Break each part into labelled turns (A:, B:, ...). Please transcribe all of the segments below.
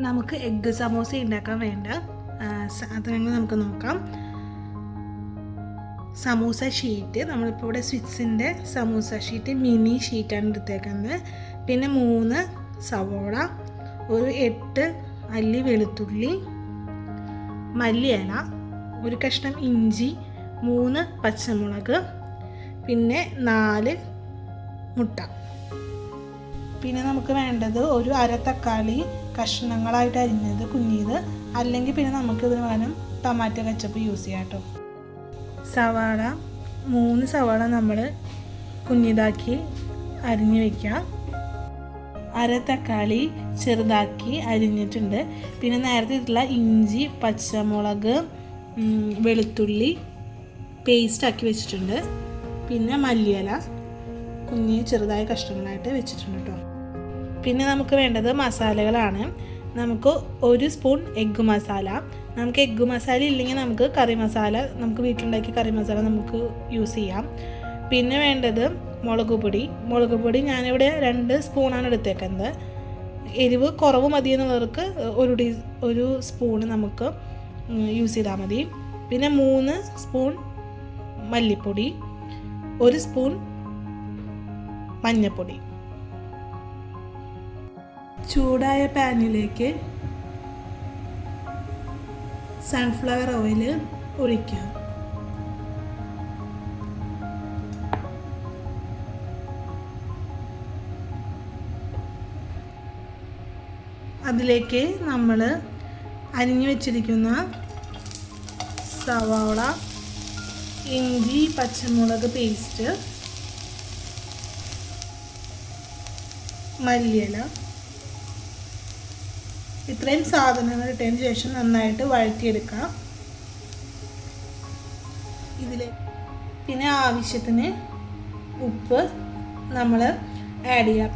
A: നമുക്ക് എഗ്ഗ് സമോസ ഉണ്ടാക്കാൻ വേണ്ട സാധനങ്ങൾ നമുക്ക് നോക്കാം. സമൂസ ഷീറ്റ്, നമ്മളിപ്പോൾ ഇവിടെ സ്വിറ്റ്സിൻ്റെ സമൂസ ഷീറ്റ് മിനി ഷീറ്റാണ് എടുത്തേക്കുന്നത്. പിന്നെ 3 സവോള, ഒരു 8 അല്ലി വെളുത്തുള്ളി, മല്ലിയില, ഒരു കഷ്ണം ഇഞ്ചി, 3 പച്ചമുളക്, പിന്നെ 4 മുട്ട. പിന്നെ നമുക്ക് വേണ്ടത് ഒരു അര തക്കാളി കഷ്ണങ്ങളായിട്ട് അരിഞ്ഞത് കുഞ്ഞിത്, അല്ലെങ്കിൽ പിന്നെ നമുക്ക് ഇതിന് പകരം ടൊമാറ്റോ കെച്ചപ്പ് യൂസ് ചെയ്യാം കേട്ടോ. സവാള 3 സവാള നമ്മൾ കുഞ്ഞിതാക്കി അരിഞ്ഞ് വയ്ക്കുക. അര തക്കാളി ചെറുതാക്കി അരിഞ്ഞിട്ടുണ്ട്. പിന്നെ നേരത്തെ ഇട്ടുള്ള ഇഞ്ചി, പച്ചമുളക്, വെളുത്തുള്ളി പേസ്റ്റാക്കി വെച്ചിട്ടുണ്ട്. പിന്നെ മല്ലിയില കുഞ്ഞി ചെറുതായ കഷ്ണങ്ങളായിട്ട് വെച്ചിട്ടുണ്ട് കേട്ടോ. പിന്നെ നമുക്ക് വേണ്ടത് മസാലകളാണ്. നമുക്ക് 1 സ്പൂൺ എഗ്ഗ് മസാല. നമുക്ക് എഗ്ഗ് മസാല ഇല്ലെങ്കിൽ നമുക്ക് കറി മസാല, നമുക്ക് വീട്ടിലുണ്ടാക്കിയ കറി മസാല നമുക്ക് യൂസ് ചെയ്യാം. പിന്നെ വേണ്ടത് മുളക് പൊടി ഞാനിവിടെ 2 സ്പൂണാണ് എടുത്തേക്കുന്നത്. എരിവ് കുറവ് മതി എന്നുള്ളവർക്ക് 1 സ്പൂണ് നമുക്ക് യൂസ് ചെയ്താൽ മതി. പിന്നെ 3 സ്പൂൺ മല്ലിപ്പൊടി, 1 സ്പൂൺ മഞ്ഞൾപ്പൊടി. ചൂടായ പാനിലേക്ക് സൺഫ്ലവർ ഓയിൽ ഒഴിക്കാം. അതിലേക്ക് നമ്മൾ അരിഞ്ഞു വെച്ചിരിക്കുന്ന സവാള, ഇഞ്ചി, പച്ചമുളക് പേസ്റ്റ്, മല്ലിയില, ഇത്രയും സാധനങ്ങൾ ഇട്ടതിന് ശേഷം നന്നായിട്ട് വഴറ്റിയെടുക്കാം. പിന്നെ ആവശ്യത്തിന് ഉപ്പ് നമ്മൾ ആഡ് ചെയ്യാം.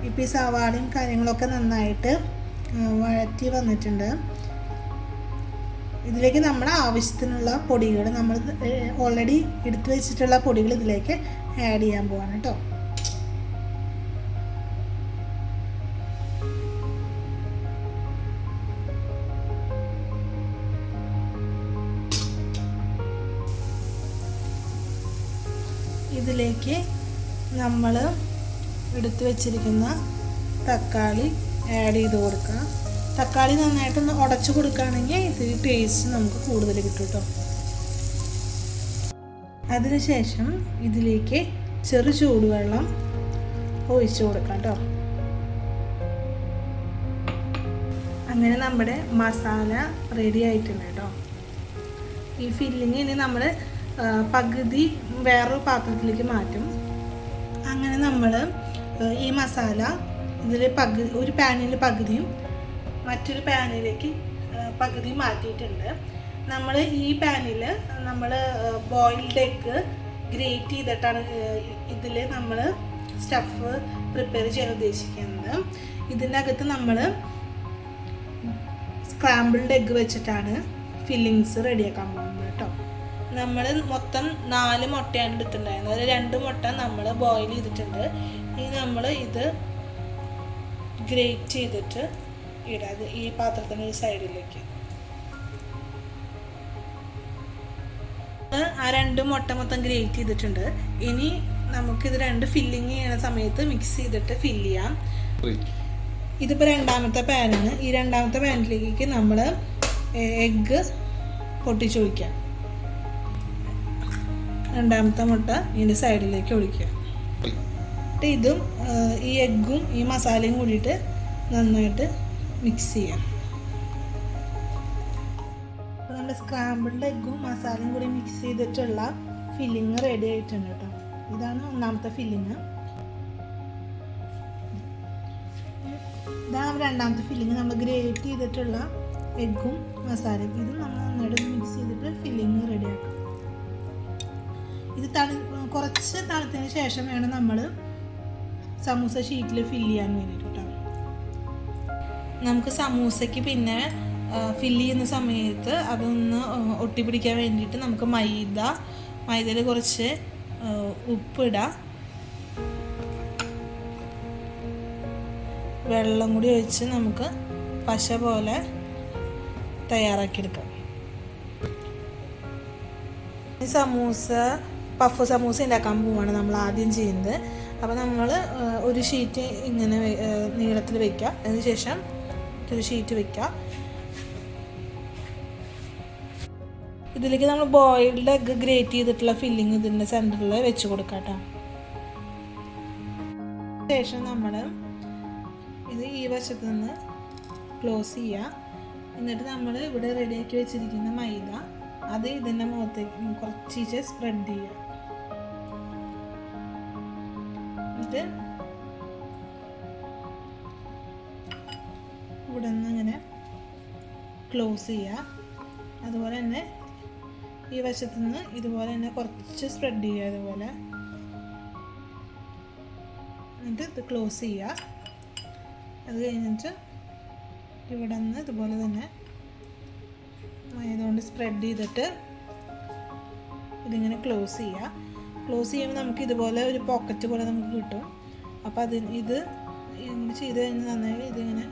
A: ഇപ്പോൾ ഈ സവാളയും കാര്യങ്ങളൊക്കെ നന്നായിട്ട് വഴറ്റി വന്നിട്ടുണ്ട്. ഇതിലേക്ക് നമ്മുടെ ആവശ്യത്തിനുള്ള പൊടികൾ, നമ്മൾ ഓൾറെഡി എടുത്തു വെച്ചിട്ടുള്ള പൊടികൾ ഇതിലേക്ക് ആഡ് ചെയ്യാൻ പോവാണ് കേട്ടോ. ഇതിലേക്ക് നമ്മൾ എടുത്തു വെച്ചിരിക്കുന്ന തക്കാളി ആഡ് ചെയ്ത് കൊടുക്കുക. തക്കാളി നന്നായിട്ടൊന്ന് ഉടച്ചു കൊടുക്കുകയാണെങ്കിൽ ഇതിൽ ടേസ്റ്റ് നമുക്ക് കൂടുതൽ കിട്ടും കേട്ടോ. അതിനുശേഷം ഇതിലേക്ക് ചെറു ചൂടുവെള്ളം ഒഴിച്ചു കൊടുക്കാം കേട്ടോ. അങ്ങനെ നമ്മുടെ മസാല റെഡി ആയിട്ടുണ്ട് കേട്ടോ. ഈ ഫില്ലിങ് ഇനി നമ്മൾ പകുതി വേറൊരു പാത്രത്തിലേക്ക് മാറ്റും. അങ്ങനെ നമ്മൾ ഈ മസാല ഇതിൽ ഒരു പാനിൽ പകുതിയും മറ്റൊരു പാനിലേക്ക് പകുതി മാറ്റിയിട്ടുണ്ട്. നമ്മൾ ഈ പാനിൽ നമ്മൾ ബോയിൽഡ് എഗ്ഗ് ഗ്രേറ്റ് ചെയ്തിട്ടാണ് ഇതിൽ നമ്മൾ സ്റ്റഫ് പ്രിപ്പയർ ചെയ്യാൻ ഉദ്ദേശിക്കുന്നത്. ഇതിൻ്റെ അകത്ത് നമ്മൾ സ്ക്രാമ്പിൾഡ് എഗ്ഗ് വെച്ചിട്ടാണ് ഫില്ലിങ്സ് റെഡിയാക്കാൻ പോകുന്നത് കേട്ടോ. നമ്മൾ മൊത്തം 4 മുട്ടയാണ് എടുത്തിട്ടുണ്ടായിരുന്നത്. അതിൽ 2 മുട്ട നമ്മൾ ബോയിൽ ചെയ്തിട്ടുണ്ട്. ഇനി നമ്മൾ ഇത് ഗ്രേറ്റ് ചെയ്തിട്ട് ഇടാം ഈ പാത്രത്തിൻ്റെ ഒരു സൈഡിലേക്ക്. ആ 2 മുട്ട മൊത്തം ഗ്രേറ്റ് ചെയ്തിട്ടുണ്ട്. ഇനി നമുക്കിത് 2 ഫില്ലിങ് ചെയ്യുന്ന സമയത്ത് മിക്സ് ചെയ്തിട്ട് ഫില്ല് ചെയ്യാം. ഇതിപ്പോൾ 2ാമത്തെ പാനാണ്. ഈ 2ാമത്തെ പാനിലേക്ക് നമ്മൾ എഗ്ഗ് പൊട്ടിച്ചൊഴിക്കാം. 2ാമത്തെ മുട്ട ഇതിൻ്റെ സൈഡിലേക്ക് ഒഴിക്കുക. ഇതും ഈ എഗ്ഗും ഈ മസാലയും കൂടിയിട്ട് നന്നായിട്ട് മിക്സ് ചെയ്യാം. അപ്പോൾ നമ്മുടെ സ്ക്രാമ്പിൾഡ് എഗ്ഗും മസാലയും കൂടി മിക്സ് ചെയ്തിട്ടുള്ള ഫില്ലിങ് റെഡി ആയിട്ടുണ്ട് കേട്ടോ. ഇതാണ് 1ാമത്തെ ഫില്ലിങ്. ഇതാണ് 2ാമത്തെ ഫില്ലിങ്. നമ്മൾ ഗ്രേറ്റ് ചെയ്തിട്ടുള്ള എഗ്ഗും മസാലയും ഇതും നമ്മൾ നന്നായിട്ട് മിക്സ് ചെയ്തിട്ട് ഫില്ലിങ് റെഡിയാക്കാം. ഇത് കുറച്ച് തണുത്തതിന് ശേഷം വേണം നമ്മൾ സമൂസ ഷീറ്റിൽ ഫില്ല് ചെയ്യാൻ വേണ്ടിയിട്ട് കേട്ടോ. നമുക്ക് സമൂസയ്ക്ക് പിന്നെ ഫില്ല് ചെയ്യുന്ന സമയത്ത് അതൊന്ന് ഒട്ടിപ്പിടിക്കാൻ വേണ്ടിയിട്ട് നമുക്ക് മൈദയിൽ കുറച്ച് ഉപ്പിടാം. വെള്ളം കൂടി ഒഴിച്ച് നമുക്ക് പശ പോലെ തയ്യാറാക്കിയെടുക്കാം. ഈ പഫ് സമൂസ ഉണ്ടാക്കാൻ പോവാണ് നമ്മൾ ആദ്യം ചെയ്യുന്നത്. അപ്പോൾ നമ്മൾ ഒരു ഷീറ്റ് ഇങ്ങനെ നീളത്തിൽ വയ്ക്കുക. അതിനുശേഷം ഒരു ഷീറ്റ് വയ്ക്കുക. ഇതിലേക്ക് നമ്മൾ ബോയിൽഡ് എഗ്ഗ് ഗ്രേറ്റ് ചെയ്തിട്ടുള്ള ഫില്ലിങ് ഇതിൻ്റെ സെൻറ്ററിൽ വെച്ച് കൊടുക്കാം കേട്ടോ. ശേഷം നമ്മൾ ഇത് ഈ വശത്ത് നിന്ന് ക്ലോസ് ചെയ്യുക. എന്നിട്ട് നമ്മൾ ഇവിടെ റെഡിയാക്കി വെച്ചിരിക്കുന്ന മൈദ അത് ഇതിൻ്റെ മുഖത്തേക്ക് കുറച്ച് സ്പ്രെഡ് ചെയ്യുക. എന്നിട്ട് ഇവിടെ നിന്ന് ഇങ്ങനെ ക്ലോസ് ചെയ്യുക. അതുപോലെ തന്നെ ഈ വശത്തു നിന്ന് ഇതുപോലെ തന്നെ കുറച്ച് സ്പ്രെഡ് ചെയ്യുക ഇതുപോലെ. എന്നിട്ട് ഇത് ക്ലോസ് ചെയ്യുക. അത് കഴിഞ്ഞിട്ട് ഇവിടെ നിന്ന് ഇതുപോലെ തന്നെ മൈദ കൊണ്ട് സ്പ്രെഡ് ചെയ്തിട്ട് ഇതിങ്ങനെ ക്ലോസ് ചെയ്യുക. ക്ലോസ് ചെയ്യുമ്പോൾ നമുക്ക് ഇതുപോലെ ഒരു പോക്കറ്റ് പോലെ നമുക്ക് കിട്ടും. അപ്പോൾ ഇത് ഇങ്ങനെ ചെയ്ത് കഴിഞ്ഞാൽ നന്നായി ഇതിങ്ങനെ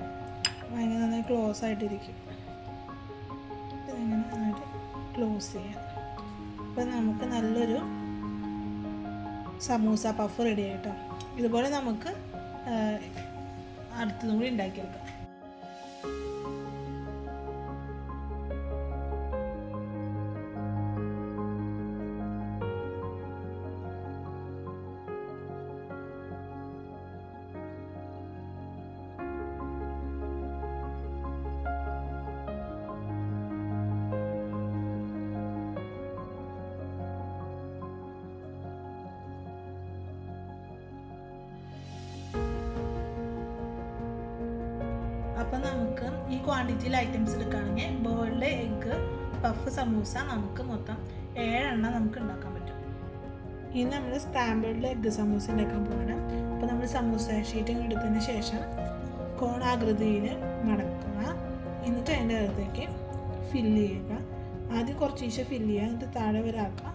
A: ഭയങ്കര നന്നായി ക്ലോസ് ആയിട്ടിരിക്കും. ഇതിങ്ങനെ നന്നായിട്ട് ക്ലോസ് ചെയ്യാം. അപ്പോൾ നമുക്ക് നല്ലൊരു സമൂസ പഫ് റെഡി ആയിട്ടോ. ഇതുപോലെ നമുക്ക് അടുത്തതും കൂടി ഉണ്ടാക്കിയെടുക്കാം. അപ്പോൾ നമുക്ക് ഈ ക്വാണ്ടിറ്റിയിൽ ഐറ്റംസ് എടുക്കുകയാണെങ്കിൽ ബോയിൽഡ് എഗ്ഗ് പഫ് സമൂസ നമുക്ക് മൊത്തം 7 എണ്ണം നമുക്ക് ഉണ്ടാക്കാൻ പറ്റും. ഇനി നമ്മൾ സ്ക്രാമ്പിൾഡ് എഗ്ഗ് സമൂസ ഉണ്ടാക്കാൻ പോകണം. അപ്പോൾ നമ്മൾ സമൂസ ഷീറ്റ് എടുത്തതിന് ശേഷം കോണാകൃതിയിൽ മടക്കുക. എന്നിട്ട് അതിൻ്റെ അകത്തേക്ക് ഫില്ല് ചെയ്യുക. ആദ്യം കുറച്ച് ഫില്ല് ചെയ്യുക, എന്നിട്ട് താഴെ വരെ ആക്കുക.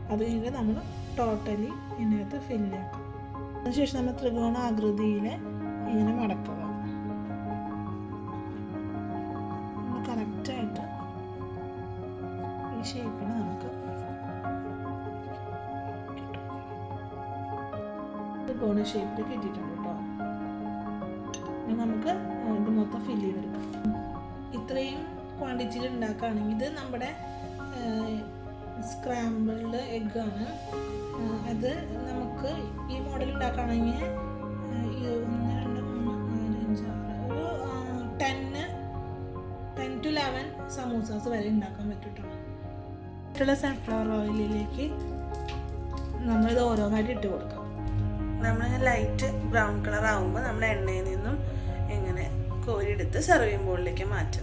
A: അത് കഴിഞ്ഞിട്ട് നമ്മൾ ടോട്ടലി ഇതിനകത്ത് ഫില്ല് ആക്കുക. അതിനുശേഷം നമ്മൾ ത്രികോണാകൃതിയിൽ ഇങ്ങനെ മടക്കുക. കറക്റ്റായിട്ട് ഈ ഷേപ്പിന് നമുക്ക് ത്രികോണ ഷേപ്പിൽ കിട്ടിയിട്ടുണ്ട് കേട്ടോ. ഇനി നമുക്ക് ഇത് മൊത്തം ഫില്ല് ചെയ്തെടുക്കാം. ഇത്രയും ക്വാണ്ടിറ്റിയിൽ ഉണ്ടാക്കുകയാണെങ്കിൽ ഇത് നമ്മുടെ സ്ക്രാമ്പിൾഡ് എഗ്ഗാണ്. അത് നമുക്ക് ഈ മോഡൽ ഉണ്ടാക്കുകയാണെങ്കിൽ 1 2 3 4 5 6 ഒരു 10 to 11 സമൂസാസ് വരെ ഉണ്ടാക്കാൻ പറ്റും. മറ്റുള്ള സൺഫ്ലവർ ഓയിലിലേക്ക് നമ്മളിത് ഓരോന്നായിട്ട് ഇട്ട് കൊടുക്കാം. നമ്മൾ ലൈറ്റ് ബ്രൗൺ കളർ ആകുമ്പോൾ നമ്മൾ എണ്ണയിൽ നിന്നും ഇങ്ങനെ കോരിയെടുത്ത് സെർവിങ് ബോളിലേക്ക് മാറ്റും.